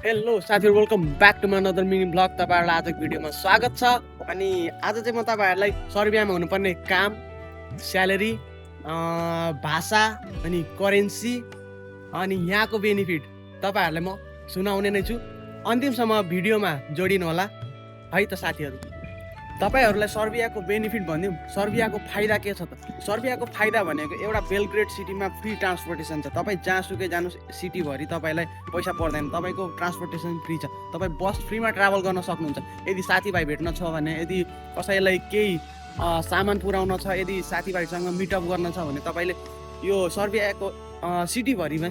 Hello साथीहरु, welcome back to my another mini blog. तपाईहरुलाई आजको भिडियोमा स्वागत छ। अनि आज चाहिँ म तपाईहरुलाई सर्बियामा हुनुपर्ने काम, स्यालेरी, भाषा अनि करेन्सी अनि यहाँको बेनिफिट तपाईहरुलाई म सुनाउने नै छु। अन्तिमसम्म भिडियोमा जोडिनु होला है त साथीहरु। तपाईहरुलाई सर्बियाको बेनिफिट भनिदिउँ, सर्बियाको फाइदा के छ त? सर्बियाको फाइदा भनेको एउटा बेलग्रेड सिटीमा फ्री ट्रान्सपोर्टेसन छ। तपाईँ जहाँसुकै जानुहोस् सिटीभरि तपाईँलाई पैसा पर्दैन, तपाईँको ट्रान्सपोर्टेसन फ्री छ। तपाईँ बस फ्रीमा ट्राभल गर्न सक्नुहुन्छ। यदि साथीभाइ भेट्न छ भने, यदि कसैलाई केही सामान पुर्याउन छ, यदि साथीभाइसँग मिटअप गर्न छ भने तपाईँले यो सर्बियाको सिटीभरिमा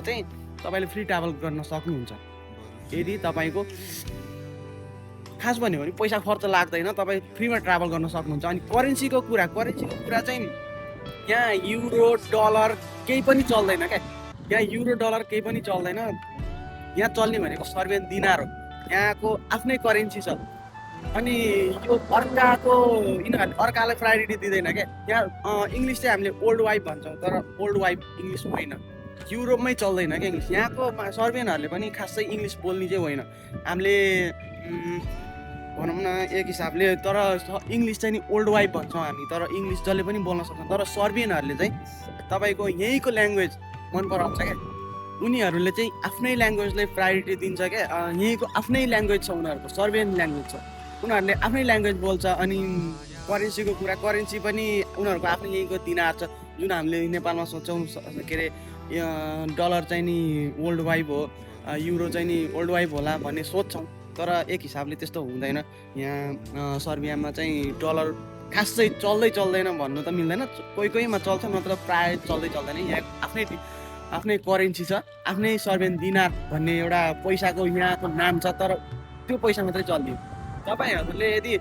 चाहिँ तपाईँले फ्री ट्राभल गर्न सक्नुहुन्छ। यदि तपाईँको खास भन्यो भने पैसा खर्च लाग्दैन, तपाईँ फ्रीमा ट्राभल गर्न सक्नुहुन्छ। अनि करेन्सीको कुरा चाहिँ यहाँ युरो डलर केही पनि चल्दैन क्या। यहाँ युरो डलर केही पनि चल्दैन। यहाँ चल्ने भनेको सर्बियन दिनार हो। यहाँको आफ्नै करेन्सी छ। अनि यो यिनीहरूले अर्कालाई प्रायोरिटी दिँदैन क्या। यहाँ इङ्ग्लिस चाहिँ हामीले ओल्ड वाइफ भन्छौँ, तर ओल्ड वाइफ इङ्ग्लिस होइन, युरोपमै चल्दैन क्या इङ्ग्लिस। यहाँको सर्बियनहरूले पनि खासै इङ्ग्लिस बोल्ने चाहिँ होइन। हामीले भनौँ न एक हिसाबले, तर इङ्ग्लिस चाहिँ नि ओल्ड वाइफ भन्छौँ हामी, तर इङ्ग्लिस जसले पनि बोल्न सक्छ। तर सर्बियनहरूले चाहिँ तपाईँको यहीँको ल्याङ्ग्वेज मन पराउँछ क्या। उनीहरूले चाहिँ आफ्नै ल्याङ्ग्वेजलाई प्रायोरिटी दिन्छ क्या। यहीँको आफ्नै ल्याङ्ग्वेज छ उनीहरूको, सर्बियन ल्याङ्ग्वेज छ। उनीहरूले आफ्नै ल्याङ्ग्वेज बोल्छ। अनि करेन्सीको कुरा, करेन्सी पनि उनीहरूको आफ्नै यहीँको दिनार छ, जुन हामीले नेपालमा सोच्छौँ के अरे डलर चाहिँ नि ओल्ड वाइफ हो, युरो चाहिँ नि ओल्ड वाइफ होला भन्ने सोच्छौँ। तर एक हिसाबले त्यस्तो हुँदैन। यहाँ सर्बियामा चाहिँ डलर खासै चल्दैन भन्नु त मिल्दैन। कोही कोहीमा चल्छ, नत्र प्राय चल्दैन। यहाँ आफ्नै करेन्सी छ, आफ्नै सर्बियन दिनार भन्ने एउटा पैसाको यहाँको नाम छ, तर त्यो पैसा मात्रै चल्दियो। तपाईँहरूले यदि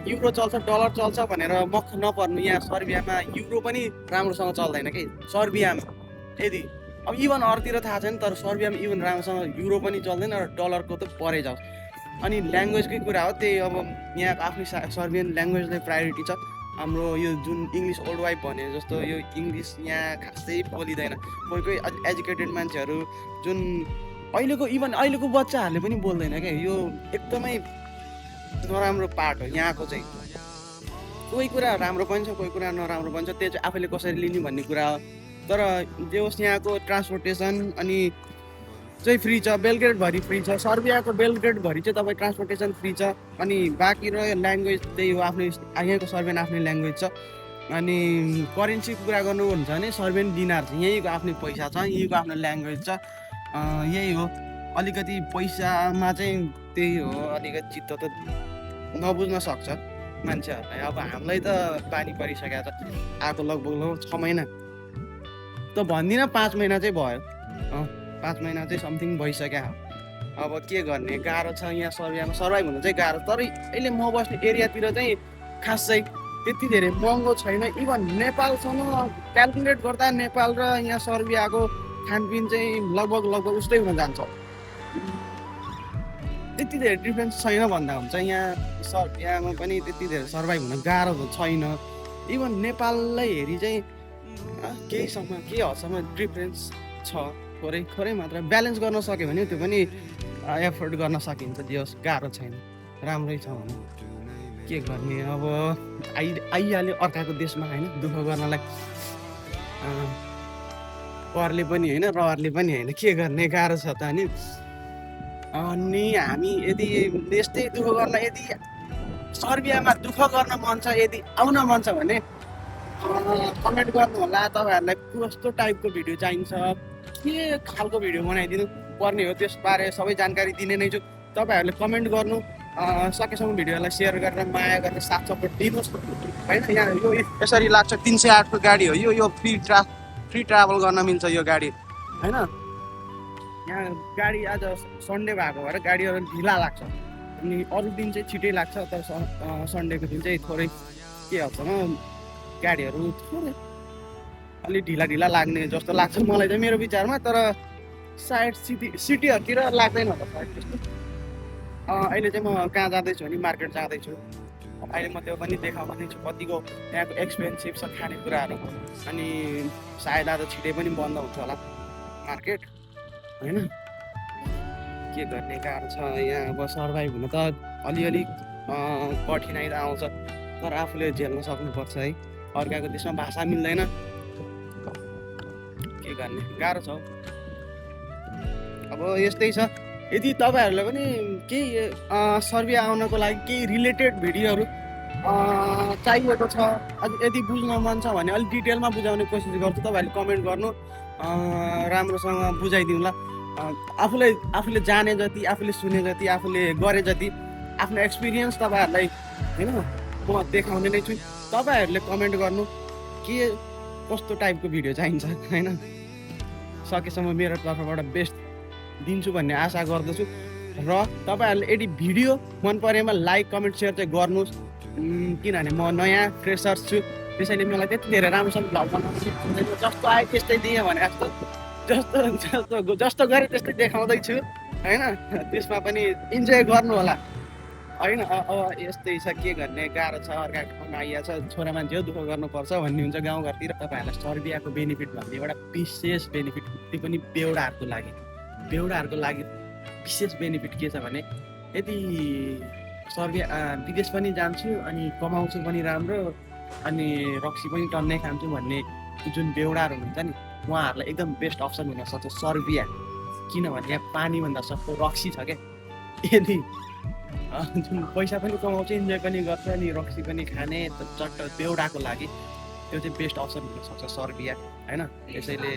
युरो चल्छ, डलर चल्छ भनेर मख नपर्नु। यहाँ सर्बियामा युरो पनि राम्रोसँग चल्दैन कि सर्बियामा। यदि अब इभन अरूतिर थाहा छैन, तर सर्बियामा इभन राम्रोसँग युरो पनि चल्दैन र डलरको त परै जाओस्। अनि ल्याङ्ग्वेजकै कुरा हो, त्यही अब यहाँको आफ्नै सर्बियन ल्याङ्ग्वेजलाई प्रायोरिटी छ। हाम्रो यो जुन इङ्ग्लिस ओल्ड वाइफ भने जस्तो यो इङ्ग्लिस यहाँ खासै बोलिँदैन। कोही एजुकेटेड मान्छेहरू जुन अहिलेको बच्चाहरूले पनि बोल्दैन क्या। यो एकदमै नराम्रो पार्ट हो यहाँको चाहिँ। कोही कुरा राम्रो पनि छ, कोही कुरा नराम्रो पनि छ, त्यो चाहिँ आफैले कसरी लिने भन्ने कुरा हो। तर जे होस् यहाँको ट्रान्सपोर्टेसन अनि चाहिँ फ्री छ, बेलग्रेडभरि फ्री छ। सर्बियाको बेलग्रेडभरि चाहिँ तपाईँ ट्रान्सपोर्टेसन फ्री छ। अनि बाँकी र ल्याङ्ग्वेज त्यही हो, आफ्नै यहाँको सर्बियन आफ्नै ल्याङ्ग्वेज छ। अनि करेन्सीको कुरा गर्नुहुन्छ भने सर्बियन दिनार छ, यहीँको आफ्नै पैसा छ, यहीँको आफ्नो ल्याङ्ग्वेज छ। यही हो, अलिकति पैसामा चाहिँ त्यही हो, अलिकति चित्त त नबुझ्न सक्छ मान्छेहरूलाई। अब हामीलाई त बानी परिसकेको छ, आएको लगभग 6 महिना त भन्दिनँ, 5 महिना चाहिँ भयो। 5 महिना चाहिँ समथिङ भइसक्यो। अब के गर्ने, गाह्रो छ यहाँ सर्बियामा सर्भाइभ हुनु चाहिँ गाह्रो। तर अहिले म बस्ने एरियातिर चाहिँ खासै त्यति धेरै महँगो छैन। इभन नेपालसँग क्यालकुलेट गर्दा नेपाल र यहाँ सर्बियाको खानपिन चाहिँ लगभग उस्तै हुन जान्छ। त्यति धेरै डिफ्रेन्स छैन भन्दा हुन्छ। यहाँ सर्बियामा पनि त्यति धेरै सर्भाइभ हुन गाह्रो छैन। इभन नेपाललाई हेरी चाहिँ केही हदसम्म डिफ्रेन्स छ, थोरै मात्र ब्यालेन्स गर्न सक्यो भने त्यो पनि एफोर्ड गर्न सकिन्छ। जे होस् गाह्रो छैन, राम्रै छ भने के गर्ने। अब आइहाल्यो अर्काको देशमा होइन, दुःख गर्नलाई परले पनि होइन, रहरले पनि होइन, के गर्ने, गाह्रो छ त। अनि हामी यदि यस्तै दुःख गर्न, यदि सर्बियामा दुःख गर्न मन छ, यदि आउन मन छ भने कमेन्ट गर्नु होला। तपाईँहरूलाई कस्तो टाइपको भिडियो चाहिन्छ, के खालको भिडियो बनाइदिनु पर्ने हो, त्यसबारे सबै जानकारी दिने नै छु। तपाईँहरूले कमेन्ट गर्नु, सकेसम्म भिडियोलाई सेयर गरेर माया गरेर साथ सपोर्ट दिनुहोस् होइन। यहाँ यो यसरी लाग्छ 308 को गाडी हो यो फ्री ट्राभल गर्न मिल्छ यो गाडी होइन। यहाँ गाडी आज सन्डे भएको भएर गाडीहरू ढिला लाग्छ, अनि अरू दिन चाहिँ छिटै लाग्छ। तर सन्डेको दिन चाहिँ थोरै के हदसम्म गाडीहरू थोरै अलि ढिला लाग्ने जस्तो लाग्छ मलाई चाहिँ, मेरो विचारमा। तर सायद सिटीहरूतिर लाग्दैन होला सायद त्यस्तो। अहिले चाहिँ म कहाँ जाँदैछु भने मार्केट जाँदैछु। अहिले म त्यो पनि देखाउने छु कतिको यहाँको एक्सपेन्सिभ छ खानेकुराहरू। अनि सायद आज छिटै पनि बन्द हुन्छ होला मार्केट। होइन के गर्ने गाह्रो छ यहाँ अब सर्भाइभ हुन त अलिअलि कठिनाइ त आउँछ तर आफूले झेल्न सक्नुपर्छ है अर्काको देशमा भाषा मिल्दैन के गर्ने गाह्रो छ अब यस्तै छ यदि तपाईँहरूलाई पनि केही सर्वे आउनको लागि केही रिलेटेड भिडियोहरू चाहिएको छ यदि बुझ्न मन छ भने अलिक डिटेलमा बुझाउने कोसिस गर्छु तपाईँहरूले कमेन्ट गर्नु राम्रोसँग बुझाइदिउँला आफूले जाने जति आफूले सुने जति आफूले गरे जति आफ्नो एक्सपिरियन्स तपाईँहरूलाई होइन म देखाउने नै छु तपाईँहरूले कमेन्ट गर्नु के कस्तो टाइपको भिडियो चाहिन्छ होइन सकेसम्म मेरो तर्फबाट बेस्ट दिन्छु भन्ने आशा गर्दछु र तपाईँहरूले यदि भिडियो मन परेमा लाइक कमेन्ट सेयर चाहिँ गर्नुहोस् किनभने म नयाँ फ्रेसर्स छु त्यसैले मलाई त्यति धेरै राम्रोसँग भ्लग बनाउनु जस्तो आयो त्यस्तै दिएँ भने जस्तो गरेँ त्यस्तै देखाउँदैछु होइन त्यसमा पनि इन्जोय गर्नु होला होइन अब यस्तै छ के गर्ने गाह्रो छ अर्काको ठाउँमा आइहाल्छ छोरा मान्छे दुःख गर्नुपर्छ भन्ने हुन्छ गाउँघरतिर तपाईँहरूलाई सर्बियाको बेनिफिट भन्ने एउटा विशेष बेनिफिट त्यो पनि बेहुडाहरूको लागि विशेष बेनिफिट के छ भने यदि सर्बिया विदेश पनि जान्छु अनि कमाउँछु पनि राम्रो अनि रक्सी पनि टन्नै खान्छु भन्ने जुन बेहुडाहरू हुन्छ नि उहाँहरूलाई एकदम बेस्ट अप्सन हुनसक्छ सर्बिया किनभने यहाँ पानीभन्दा सस्तो रक्सी छ क्या यदि जुन पैसा पनि कमाउँछ इन्जोय पनि गर्छ अनि रक्सी पनि खाने चट्ट बेहुडाको लागि त्यो चाहिँ बेस्ट अप्सन हुनसक्छ सर्बिया होइन त्यसैले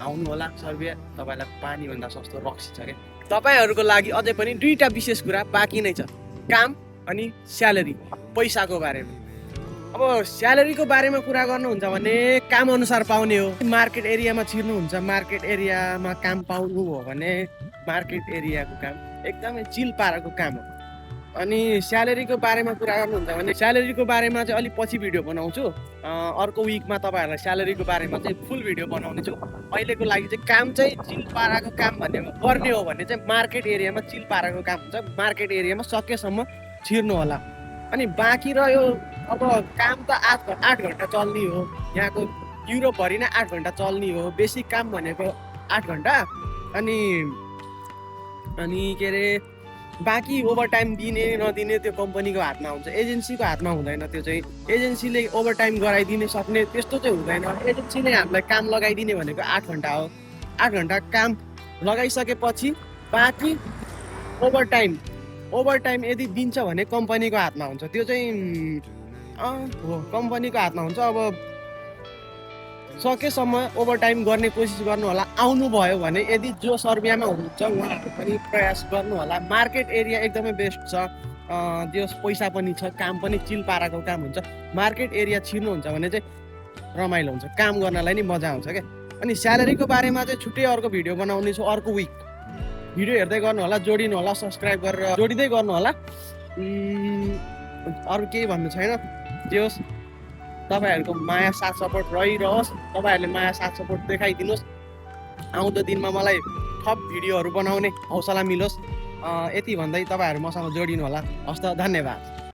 आउनु होला सर्बिया तपाईँलाई पानीभन्दा सस्तो रक्सी छ क्या तपाईँहरूको लागि अझै पनि दुईवटा विशेष कुरा बाँकी नै छ काम अनि स्यालेरी पैसाको बारेमा अब स्यालेरीको बारेमा कुरा गर्नुहुन्छ भने काम अनुसार पाउने हो मार्केट एरियामा छिर्नुहुन्छ मार्केट एरियामा काम पाउनु हो भने मार्केट एरियाको काम एकदमै चिल पाराको काम हो अनि स्यालेरीको बारेमा कुरा गर्नुहुन्छ भने स्यालेरीको बारेमा चाहिँ अलिक पछि भिडियो बनाउँछु अर्को विकमा तपाईँहरूलाई स्यालेरीको बारेमा चाहिँ फुल भिडियो बनाउने छु अहिलेको लागि चाहिँ काम चाहिँ चिल पाराको काम भन्ने गर्ने हो भने चाहिँ मार्केट एरियामा चिल पाराको काम हुन्छ मार्केट एरियामा सकेसम्म छिर्नु होला अनि बाँकी रह्यो अब काम त 8 घन्टा चल्ने हो यहाँको युरोपभरि नै 8 घन्टा चल्ने हो बेसिक काम भनेको 8 घन्टा अनि के अरे बाँकी ओभरटाइम दिने नदिने त्यो कम्पनीको हातमा हुन्छ एजेन्सीको हातमा हुँदैन त्यो चाहिँ एजेन्सीले ओभरटाइम गराइदिने सक्ने त्यस्तो चाहिँ हुँदैन एजेन्सीले हामीलाई काम लगाइदिने भनेको 8 घन्टा हो 8 घन्टा काम लगाइसकेपछि बाँकी ओभरटाइम यदि दिन्छ भने कम्पनीको हातमा हुन्छ त्यो चाहिँ हो कम्पनीको हातमा हुन्छ अब सकेसम्म ओभरटाइम गर्ने कोसिस गर्नु होला आउनुभयो भने यदि जो सर्बियामा हुनुहुन्छ उहाँहरू पनि प्रयास गर्नु होला मार्केट एरिया एकदमै बेस्ट छ त्यो पैसा पनि छ काम पनि चिल पाराको काम हुन्छ मार्केट एरिया छिर्नुहुन्छ भने चाहिँ रमाइलो हुन्छ काम गर्नलाई नि मजा आउँछ क्या अनि स्यालेरीको बारेमा चाहिँ छुट्टै अर्को भिडियो बनाउने छु अर्को विक भिडियो हेर्दै गर्नु होला जोडिनु होला सब्सक्राइब गरेर जोडिँदै गर्नु होला अरू केही भन्नु छैन जे होस् तपाईँहरूको माया साथ सपोर्ट रहिरहोस् तपाईँहरूले माया साथ सपोर्ट देखाइदिनुहोस् आउँदो दिनमा मलाई थप भिडियोहरू बनाउने हौसला मिलोस् यति भन्दै तपाईँहरू मसँग जोडिनु होला हस् त धन्यवाद।